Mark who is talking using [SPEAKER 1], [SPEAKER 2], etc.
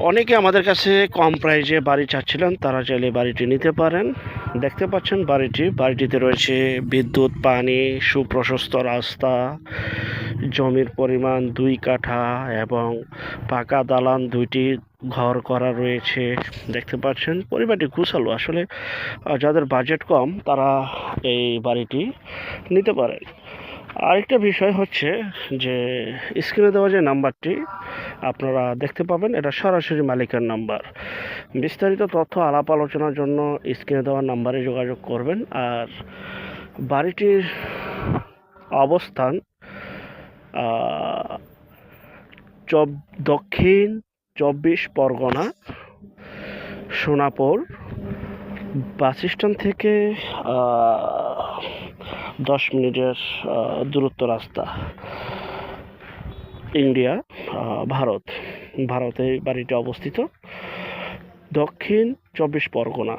[SPEAKER 1] অনেকে আমাদের কাছে কম প্রাইজে বাড়ি চাচ্ছিলেন, তারা চাইলে বাড়িটি নিতে পারেন। দেখতে পাচ্ছেন বাড়িটিতে রয়েছে বিদ্যুৎ, পানি, সুপ্রশস্ত রাস্তা, জমির পরিমাণ 2 কাঠা এবং পাকা দালান 2টি ঘর করা রয়েছে। দেখতে পাচ্ছেন পরিবারটি গোছালো। আসলে যাদের বাজেট কম তারা এই বাড়িটি নিতে পারেন। আরেকটা বিষয় হচ্ছে যে স্ক্রিনে দেওয়া যে নাম্বারটি আপনারা দেখতে পাবেন, এটা সরাসরি মালিকের নাম্বার। বিস্তারিত তথ্য আলাপ আলোচনার জন্য স্ক্রিনে দেওয়া নাম্বারে যোগাযোগ করবেন। আর বাড়িটির অবস্থান দক্ষিণ 24 পরগনা, সোনাপুর বাস স্ট্যান্ড থেকে 10 মিনিটের দূরত্ব রাস্তা। ইন্ডিয়া, ভারতে বাড়িটি অবস্থিত, দক্ষিণ 24 পরগনা।